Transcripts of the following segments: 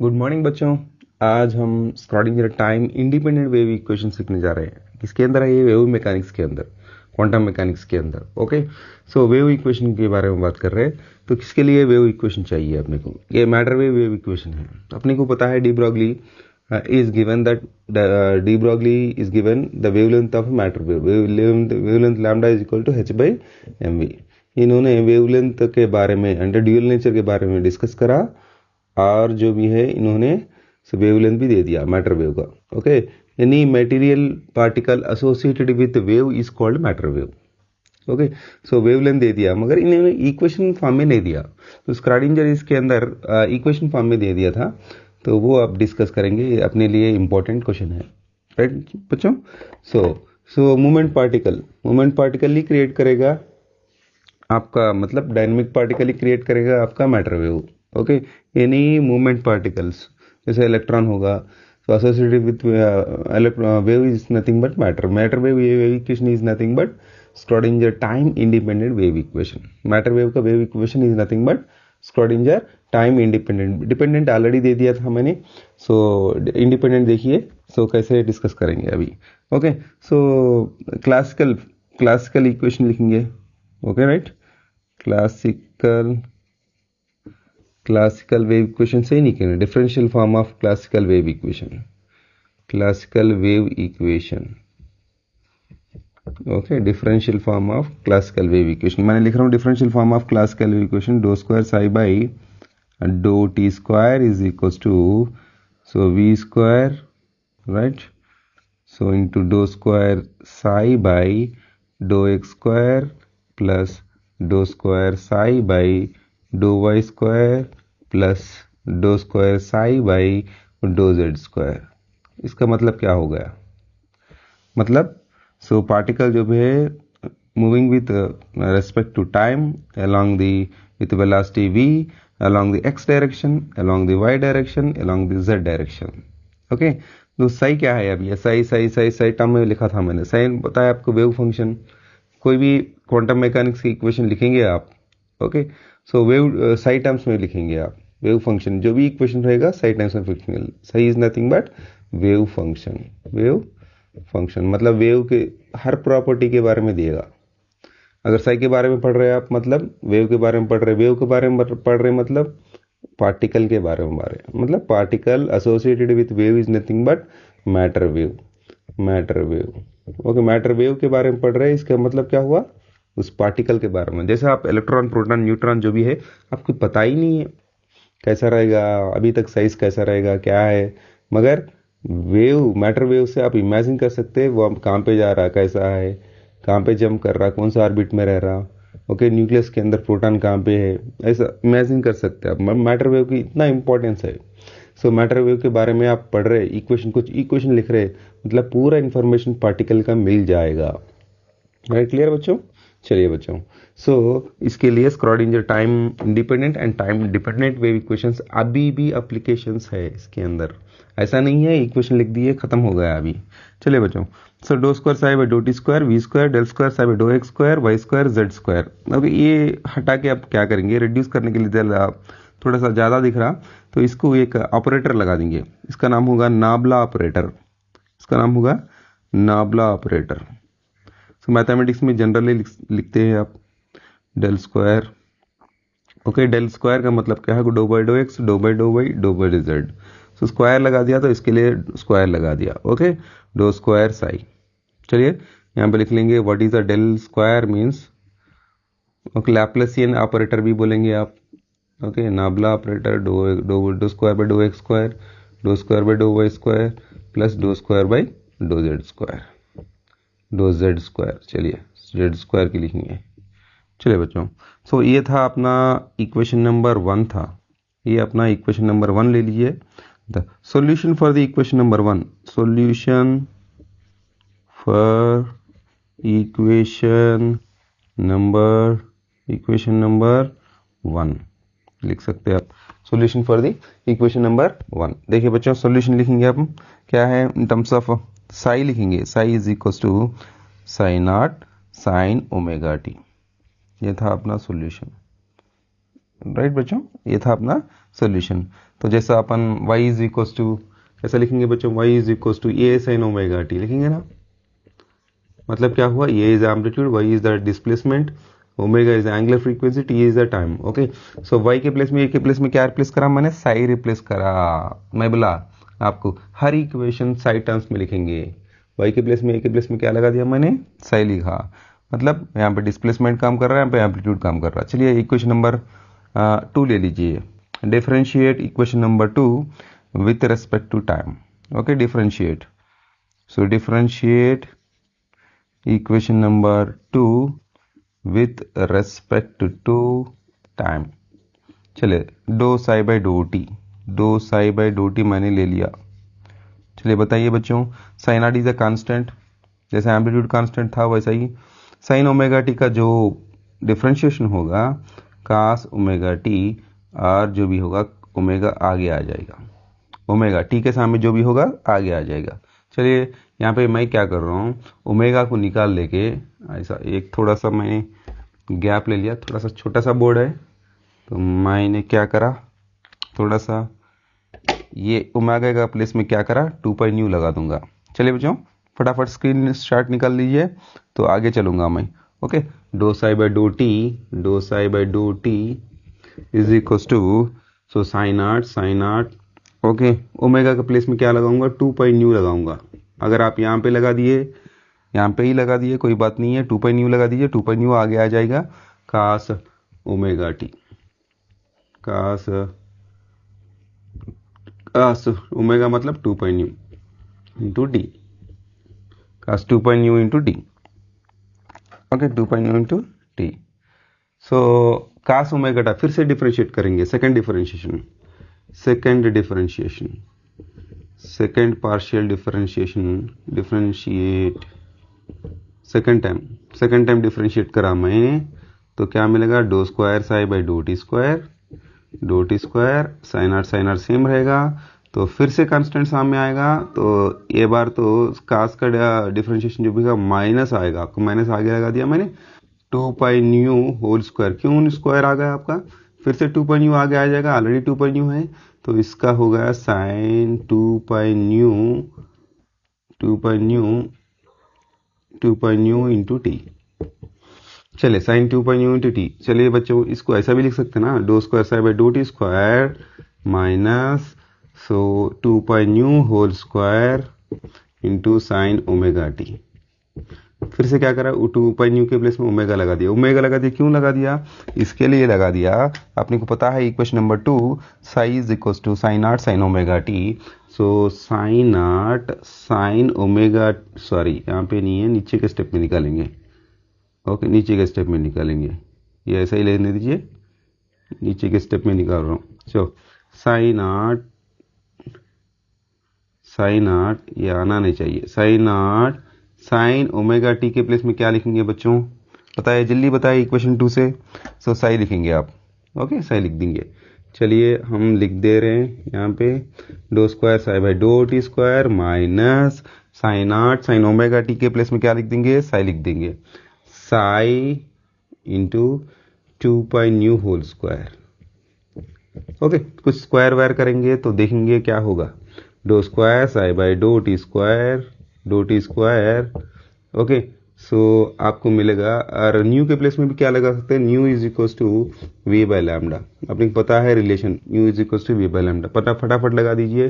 Good morning बच्चों। आज हम स्क्रॉडिंजर टाइम इंडिपेंडेंट वेव इक्वेशन सीखने जा रहे हैं। किसके अंदर है ये? वेव मैकेनिक्स के अंदर, क्वांटम मैकेनिक्स के अंदर। ओके, सो वेव इक्वेशन के बारे में बात कर रहे हैं। तो किसके लिए वेव इक्वेशन चाहिए अपने को? ये मैटर वेव इक्वेशन है। अपने को पता है de Broglie is given that de Broglie is given the wavelength of matter wave, wavelength lambda is equal to h by mv। इन्होंने वेवलेंथ के बारे में अंडर ड्यूअल नेचर के बारे में डिस्कस करा, और जो भी है इन्होंने वेवलेंथ भी दे दिया मैटर वेव का। Okay, any material particle associated with wave is called matter wave. Okay, so wavelength दे दिया, मगर इन्होंने इक्वेशन फॉर्म में नहीं दिया। तो स्क्रॉडिंजर इसके अंदर इक्वेशन फॉर्म में दे दिया था, तो वो अब डिस्कस करेंगे। ये अपने लिए इंपॉर्टेंट क्वेश्चन है, राइट बच्चों? सो मूवमेंट पार्टिकल ही क्रिएट करेगा आपका, मतलब डायनेमिक पार्टिकल ही क्रिएट करेगा आपका matter wave. Okay, any movement particles जैसे इलेक्ट्रॉन होगा, so associated with wave is nothing but matter wave equation is nothing but Schrodinger time independent wave equation। matter wave का wave equation is nothing but Schrodinger time independent। Dependent already दे दिया था मैंने, सो independent देखिए। सो कैसे discuss करेंगे अभी। Okay, so classical equation लिखेंगे। Okay right, classical wave equation से ही नहीं कहना, differential form of classical wave equation. Okay, differential form of classical wave equation मैंने लिख रहा हूँ। Differential form of classical wave equation, do square psi by do T square is equal to so V square, right? So into do square psi by do X square plus do square psi by do Y square plus do square psi by do Z square. इसका मतलब क्या हो गया? मतलब so particle जो भी है moving with respect to time along the with velocity v along the x direction, along the y direction, along the z direction। Okay, तो साई क्या है? अब ये साई टर्म में लिखा था मैंने। साई बताया आपको वेव फंक्शन। कोई भी क्वांटम मैकेनिक्स की इक्वेशन लिखेंगे आप, ओके, सो वेव साई टर्म्स में लिखेंगे आप। वेव फंक्शन जो भी इक्वेशन रहेगा साई टर्म्स में लिखेंगे। Psi is nothing but wave function मतलब वेव के हर प्रॉपर्टी के बारे में दिएगा। अगर साई के बारे में पढ़ रहे हैं आप, मतलब वेव के बारे में पढ़ रहे, वेव के बारे में पढ़ रहे मतलब पार्टिकल के बारे में मतलब particle associated with wave is nothing but matter wave. Okay, matter wave के बारे में पढ़ रहे हैं, इसका मतलब क्या हुआ? उस पार्टिकल के बारे में। जैसे आप इलेक्ट्रॉन, प्रोटॉन, न्यूट्रॉन जो भी है आपको पता ही नहीं है कैसा रहेगा, अभी तक साइज कैसा रहेगा, क्या है, मगर वेव, मैटर वेव से आप इमेजिन कर सकते हैं वो कहाँ पे जा रहा है, कैसा है, कहाँ पे जंप कर रहा, कौन सा ऑर्बिट में रह रहा। ओके, न्यूक्लियस के अंदर प्रोटॉन कहाँ पे है, ऐसा इमेजिन कर सकते हैं आप। मैटर वेव की इतना इंपॉर्टेंस है। सो मैटर वेव के बारे में आप पढ़ रहे, कुछ इक्वेशन लिख रहे, मतलब पूरा इंफॉर्मेशन पार्टिकल का मिल जाएगा। राइट, क्लियर बच्चों? चलिए बच्चों, सो इसके लिए Schrodinger time independent and time dependent wave equations अभी भी एप्लीकेशंस है इसके अंदर। ऐसा नहीं है इक्वेशन लिख दिए खत्म हो गया अभी। चलिए बच्चों, so do square psi by do T square V square del square psi by do X square Y square Z square. अब ये हटा के आप क्या करेंगे? रिड्यूस करने के लिए थोड़ा सा ज़्यादा दिख रहा, तो इसको एक ऑपरेटर लगा देंगे। इसका नाम होगा नाबला ऑपरेटर। सो मैथमेटिक्स में जनरली लिखते हैं आप del square. Okay, del square का मतलब क्या है? Do by do X, do by do Y, do by Z. So square लगा दिया तो इसके लिए स्क्वायर लगा दिया। Okay, do square psi. चलिए यहाँ पे लिख लेंगे what is the del square means. Okay, Laplacian operator भी बोलेंगे आप। Okay, nabla operator, do square by do X square, do square by do Y square plus do square by do Z square. चलिए Z square की लिखेंगे। चलिए बच्चों, सो ये था अपना इक्वेशन नंबर 1 था। ये अपना इक्वेशन नंबर 1 ले लीजिए। The solution for the equation number 1, solution for equation number 1 लिख सकते हैं आप। Solution for the equation number 1। देखिए बच्चों, सॉल्यूशन लिखेंगे आप क्या है? इन टर्म्स ऑफ साई लिखेंगे। Psi is equal to psi naught sine omega T. ये था अपना सॉल्यूशन। राइट बच्चों, ये था अपना सोल्यूशन। तो जैसा अपन y इज इक्व टू ऐसा लिखेंगे बच्चों, y is equal to A sine omega T लिखेंगे ना। मतलब क्या हुआ, A is amplitude, y is the displacement, omega is angular frequency, T is the time. Okay, so y के प्लेस में, ए के प्लेस में क्या रिप्लेस करा मैंने, साई रिप्लेस करा। मैं बोला आपको हर इक्वेशन साई टर्म्स में लिखेंगे। y के प्लेस में, ए के प्लेस में क्या लगा दिया मैंने, साई लिखा। मतलब यहाँ पे डिस्प्लेसमेंट काम कर रहा है, यहाँ पे एम्पलीट्यूड काम कर रहा है। चलिए इक्वेशन नंबर 2 ले लीजिए। Differentiate equation number 2 with respect to time. Okay, differentiate, so differentiate equation number 2 with respect to time. चले, do psi by do T, do psi by do T मैंने ले लिया। चलिए बताइए बच्चों, sine R is a constant, जैसे amplitude constant था वैसा ही साइन ओमेगा टी का जो डिफरेंशिएशन होगा कास ओमेगा टी, और जो भी होगा ओमेगा आगे आ जाएगा, ओमेगा टी के सामने जो भी होगा आगे आ जाएगा। चलिए यहाँ पे मैं क्या कर रहा हूँ, ओमेगा को निकाल लेके ऐसा एक थोड़ा सा मैंने गैप ले लिया, थोड़ा सा छोटा सा बोर्ड है तो मैंने क्या करा, थोड़ा सा ये ओमेगा का प्लेस में क्या करा, 2 पाई न्यू लगा दूंगा। चलिए बच्चों फटाफट स्क्रीन शॉट निकाल लीजिए तो आगे चलूंगा मैं। Okay, do psi by do T, do psi by do T is equal to, so psi naught. Okay, omega के प्लेस में क्या लगाऊंगा, 2 पाई न्यू लगाऊंगा। अगर आप यहाँ पे लगा दिए, यहाँ पे ही लगा दिए कोई बात नहीं है, 2 पाई न्यू लगा दीजिए, 2 पाई न्यू आगे आ जाएगा cos omega T, cos omega मतलब 2 pi nu into T, cos 2 pi nu into T. Okay, 2 pi nu into T. So cos omega टा फिर से डिफरेंशिएट करेंगे, second differentiation, second partial differentiation, differentiate second time differentiate करा मैंने तो क्या मिलेगा, do square psi by do T square, do T square, sine R same रहेगा तो फिर से कांस्टेंट सामने आएगा। तो ये बार तो कास का डिफरेंशिएशन जो भी का माइनस आएगा, आपको माइनस आगे लगा दिया मैंने, 2 पाई न्यू होल स्क्वायर, क्यों स्क्वायर आ गया आपका, फिर से 2 पाई न्यू आगे आ जाएगा, ऑलरेडी 2 पाई न्यू है तो इसका हो गया sine 2 pi nu into T. चलिए sine 2 pi nu into T. चलिए बच्चों इसको ऐसा भी लिख सकते हैं ना, do square psi by do T square minus, so 2 pi nu whole square into sine omega T. फिर से क्या करा, 2 पाई न्यू के प्लेस में ओमेगा लगा दिया, क्यों लगा दिया, इसके लिए लगा दिया, अपने को पता है equation number 2 psi is equal to psi art sine omega T. So psi art sine omega, sorry यहाँ पे नहीं है, नीचे के स्टेप में निकालेंगे। ओके, नीचे के स्टेप में निकालेंगे, ये ऐसा ही लेने दीजिए, नीचे के स्टेप में निकाल रहा हूँ। चलो साइन आर्ट ये आना नहीं चाहिए, psi art sine omega T के प्लेस में क्या लिखेंगे बच्चों, बताइए जल्दी बताइए इक्वेशन 2 से। सो साई लिखेंगे आप, ओके साई लिख देंगे। चलिए हम लिख दे रहे हैं यहाँ पे, do square psi by do T square minus sine art sine omega T के प्लेस में क्या लिख देंगे, साई लिख देंगे, psi into 2 pi nu whole square. Okay, कुछ स्क्वायर वायर करेंगे तो देखेंगे क्या होगा, do square psi by do T square, okay. So आपको मिलेगा, और न्यू के प्लेस में भी क्या लगा सकते हैं, nu is equal to V by lambda, अपने को पता है relation, nu is equal to V by lambda, फटाफट लगा दीजिए।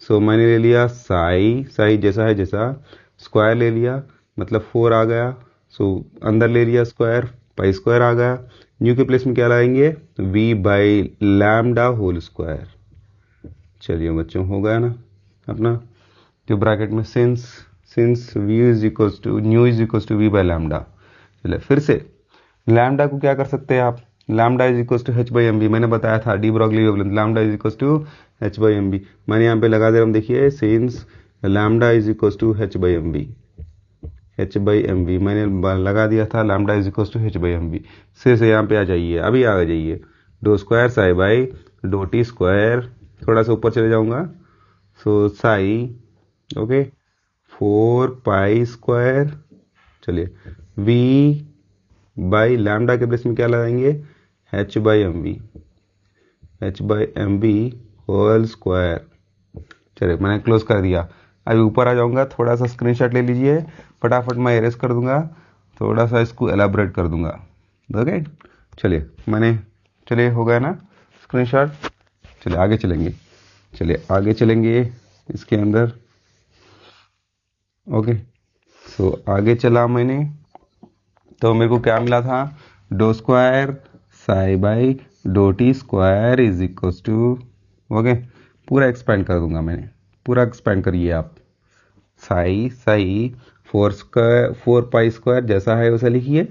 सो मैंने ले लिया साई जैसा है जैसा, स्क्वायर ले लिया मतलब 4 आ गया, सो अंदर ले लिया स्क्वायर, पाई स्क्वायर आ गया, न्यू के प्लेस में क्या लाएंगे, V by lambda whole square. चलिए बच्चों हो गया ना अपना, जो ब्रैकेट में since nu is equal to V by lambda. चलिए फिर से लैम्डा को क्या कर सकते हैं आप, lambda is equal to H by M V, मैंने बताया था de Broglie wavelength, lambda is equal to H by M V, मैंने यहाँ पे लगा दे रहा हूँ, देखिए since lambda is equal to H by M V मैंने लगा दिया था, lambda is equal to H by M V. फिर से यहाँ पे आ जाइए, अभी आ जाइए, do square psi by do T square, थोड़ा सा ऊपर चले जाऊंगा, so psi, okay 4 pi square, चलिए v बाई लैम्डा के प्लेस में क्या लगाएंगे, h by M V, h/mv whole square. चलिए मैंने क्लोज कर दिया। अभी ऊपर आ जाऊंगा, थोड़ा सा स्क्रीनशॉट ले लीजिए, फटाफट मैं इरेज कर दूंगा, थोड़ा सा इसको एलाबोरेट कर दूंगा। ओके चलिए चलिए हो गया ना स्क्रीनशॉट। चलिए आगे चलेंगे, इसके अंदर। ओके सो आगे चला मैंने, तो मेरे को क्या मिला था, do square psi by do T square is equal to, okay पूरा एक्सपेंड कर दूंगा मैंने, पूरा एक्सपेंड करिए आप। साई 4 पाई स्क्वायर जैसा है वैसा लिखिए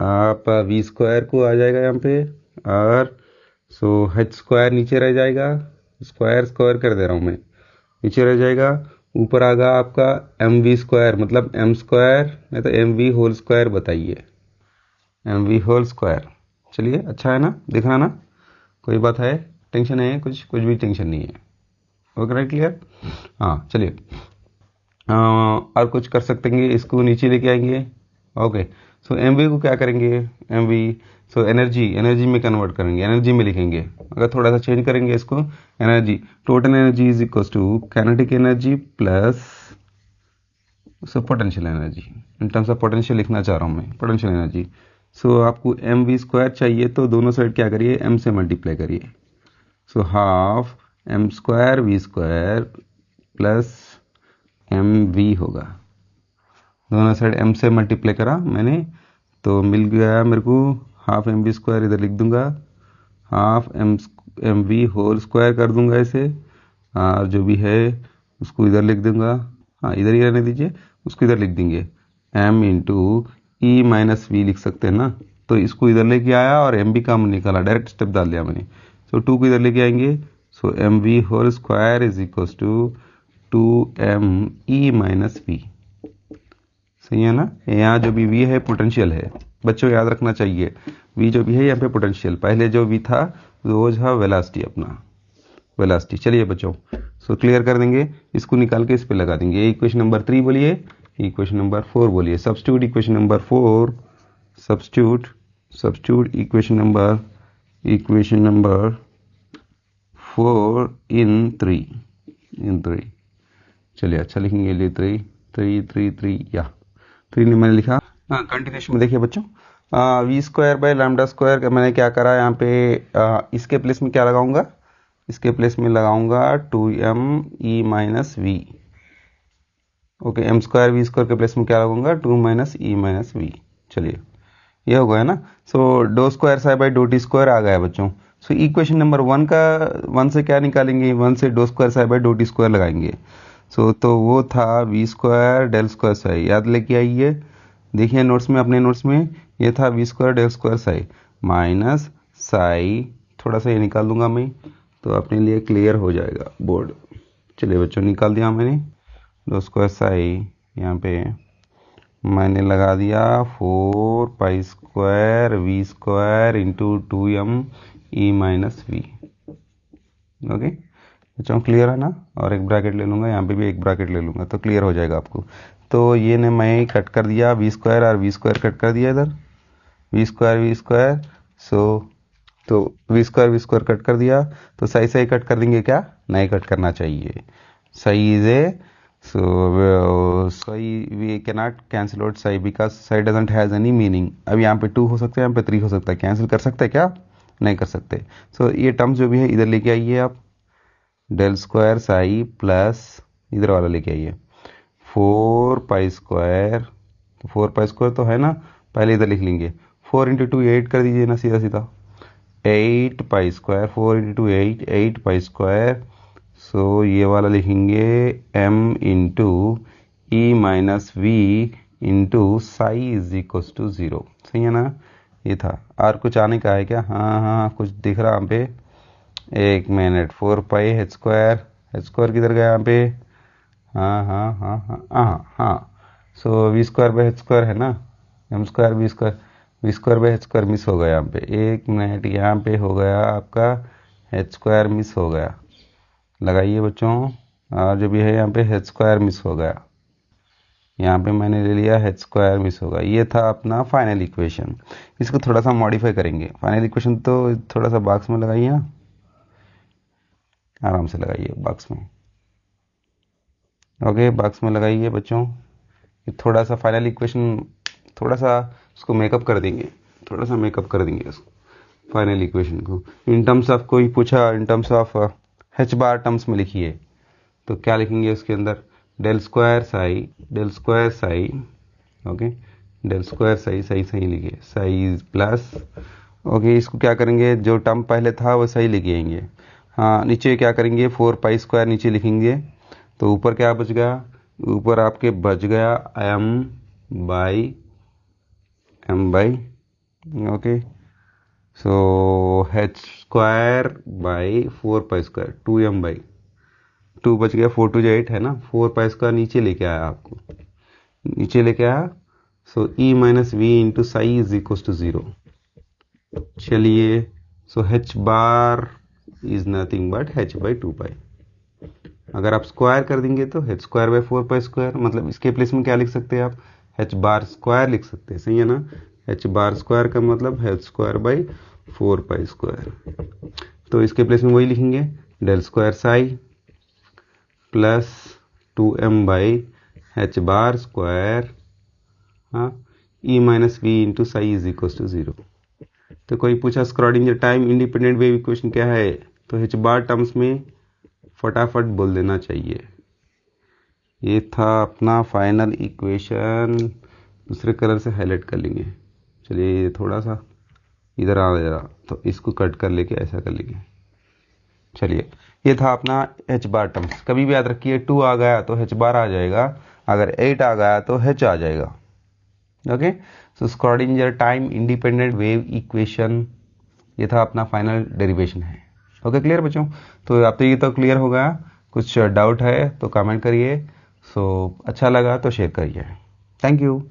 आप। वी स्क्वायर को आ जाएगा यहाँ पे, और सो एच स्क्वायर नीचे रह जाएगा, स्क्वायर स्क्वायर कर दे रहा हूँ मैं, नीचे रह जाएगा। ऊपर आगा आपका एम वी स्क्वायर, मतलब एम स्क्वायर नहीं तो एम वी होल स्क्वायर बताइए, एम वी होल स्क्वायर। चलिए अच्छा है ना, दिख रहा ना, कोई बात है, टेंशन है, कुछ भी टेंशन नहीं है। Okay right, clear. हाँ चलिए और कुछ कर सकते हैं, इसको नीचे लेके आएंगे। ओके सो एम वी को क्या करेंगे, एम वी सो एनर्जी में कन्वर्ट करेंगे, एनर्जी में लिखेंगे। अगर थोड़ा सा चेंज करेंगे इसको, energy total energy is equal to kinetic energy plus so potential energy. In terms of potential लिखना चाह रहा हूँ मैं, पोटेंशियल एनर्जी। सो आपको एम वी स्क्वायर चाहिए तो दोनों साइड क्या करिए, एम से मल्टीप्लाई करिए। So half M square V square plus M V होगा, दोनों साइड एम से मल्टीप्लाई करा मैंने तो मिल गया मेरे को हाफ एम वी स्क्वायर, इधर लिख दूंगा half M V whole square कर दूंगा इसे, और जो भी है उसको इधर लिख दूंगा। हाँ इधर ही रहने दीजिए, उसको इधर लिख देंगे M into E minus V लिख सकते हैं ना। तो इसको इधर लेके आया और एम बी का निकाला, डायरेक्ट स्टेप डाल दिया मैंने। सो 2 को इधर लेके आएंगे, so M V whole square is equal to 2m E minus V. सही है ना, यहाँ जो भी v है पोटेंशियल है, बच्चों याद रखना चाहिए, v जो भी है यहाँ पे पोटेंशियल, पहले जो v था वो था वेलोसिटी, अपना वेलोसिटी। चलिए बच्चों सो क्लियर कर देंगे, इसको निकाल के इस पे लगा देंगे। इक्वेशन नंबर 3 बोलिए, इक्वेशन नंबर 4 बोलिए, substitute equation number 4, substitute equation number 4 इन 3। चलिए अच्छा लिखेंगे लिए 3 या 3 ने मैंने लिखा। कंटिन्यूशन में देखिए बच्चों, V square by lambda square का मैंने क्या करा यहाँ पे, इसके प्लेस में क्या लगाऊंगा, इसके प्लेस में लगाऊंगा 2m E minus V. Okay M square V square के प्लेस में क्या लगाऊंगा, 2 माइनस ई माइनस वी। चलिए ये हो गया ना। So do square psi by do T square आ गया बच्चों। सो इक्वेशन नंबर 1 का 1 से क्या निकालेंगे, 1 से do square psi by do T square लगाएंगे। तो वो था V square del square psi, याद लेके आइए, देखिए नोट्स में, अपने नोट्स में ये था V square del square psi minus psi, थोड़ा सा ये निकाल दूंगा मैं तो अपने लिए क्लियर हो जाएगा बोर्ड। चलिए बच्चों निकाल दिया मैंने, डो स्क्वायर साई यहाँ पे मैंने लगा दिया 4 pi square V square into 2m E minus V. Okay बच्चों क्लियर है ना, और एक ब्रैकेट ले लूँगा, यहाँ पे भी एक ब्रैकेट ले लूँगा तो क्लियर हो जाएगा आपको। तो ये ने मैं कट कर दिया वी स्क्वायर और वी स्क्वायर कट कर दिया इधर, वी स्क्वायर तो वी स्क्वायर कट कर दिया, तो सही कट कर देंगे क्या, नहीं कट करना चाहिए, सही is a psi we can not cancel out psi because psi doesn't has any meaning. अब यहाँ पे 2 हो सकता है, यहाँ पे 3 हो सकता है, कैंसिल कर सकते हैं क्या, नहीं कर सकते। सो ये टर्म्स जो भी है इधर लेके आइए आप, डेल स्क्वायर साई प्लस इधर वाला लेके आइए 4 पाई स्क्वायर, 4 पाई स्क्वायर तो है ना, पहले इधर लिख लेंगे 4 इंटू 2 8 कर दीजिए ना, सीधा सीधा 8 pi square, 4 into 8 pi square. So ये वाला लिखेंगे m into E minus V into psi is equal to 0। सही है ना, ये था। और कुछ आने का है क्या, हाँ कुछ दिख रहा यहाँ पे, एक मिनट, 4 पाई एच स्क्वायर किधर गया यहाँ पे, हाँ so V square by H square है ना, M square V square by H square miss हो गया यहाँ पे, एक मिनट, यहाँ पे हो गया आपका एच स्क्वायर मिस हो गया, लगाइए बच्चों, और जो भी है यहाँ पे एच स्क्वायर मिस हो गया, यहाँ पे मैंने ले लिया एच स्क्वायर मिस होगा। ये था अपना फाइनल इक्वेशन। इसको थोड़ा सा मॉडिफाई करेंगे, फाइनल इक्वेशन तो थोड़ा सा बॉक्स में लगाइए ना, आराम से लगाइए बॉक्स में। ओके, बॉक्स में लगाइए बच्चों। थोड़ा सा फाइनल इक्वेशन, थोड़ा सा उसको मेकअप कर देंगे, थोड़ा सा मेकअप कर देंगे उसको, फाइनल इक्वेशन को। इन टर्म्स ऑफ, कोई पूछा in terms of H bar terms में लिखिए, तो क्या लिखेंगे उसके अंदर? Del square psi, del square psi, okay, del square psi, सही सही लिखिए, साई प्लस, ओके, इसको क्या करेंगे, जो टर्म पहले था वो सही लिख आएंगे। हाँ, नीचे क्या करेंगे, 4 पाई स्क्वायर नीचे लिखेंगे, तो ऊपर क्या बच गया, ऊपर आपके बच गया m/, okay, so h square by 4 pi square, 2m/2 बच गया, 4 2 8 है ना, 4 पाई स्क्वायर नीचे लेके आया, आपको नीचे लेके आया, so e minus V into psi is equal to 0। चलिए, so h bar is nothing but h/2 pi. अगर आप स्क्वायर कर देंगे तो h square by 4 pi square, मतलब इसके प्लेस में क्या लिख सकते हैं आप, h बार स्क्वायर लिख सकते हैं, सही है ना। h बार स्क्वायर का मतलब h square by 4 pi square, तो इसके प्लेस में वही लिखेंगे, del square psi plus 2m/h bar square, हाँ, e minus V into psi is equal to 0। तो कोई पूछा Schrodinger time independent wave equation क्या है, तो h बार टर्म्स में फटाफट बोल देना चाहिए। ये था अपना फाइनल इक्वेशन, दूसरे कलर से हाईलाइट कर लेंगे। चलिए, ये थोड़ा सा इधर आ गया, तो इसको कट कर लेके ऐसा कर लेंगे। चलिए, ये था अपना h बार टर्म्स। कभी भी याद रखिए, 2 आ गया तो h बार आ जाएगा, अगर 8 आ गया तो h आ जाएगा। ओके, सो स्क्रॉडिंजर टाइम इंडिपेंडेंट वेव इक्वेशन, ये था अपना फाइनल डेरिवेशन है। ओके, क्लियर बच्चों? तो अब तो ये तो क्लियर हो गया, कुछ डाउट है तो कमेंट करिए। सो अच्छा लगा तो शेयर करिए। Thank you.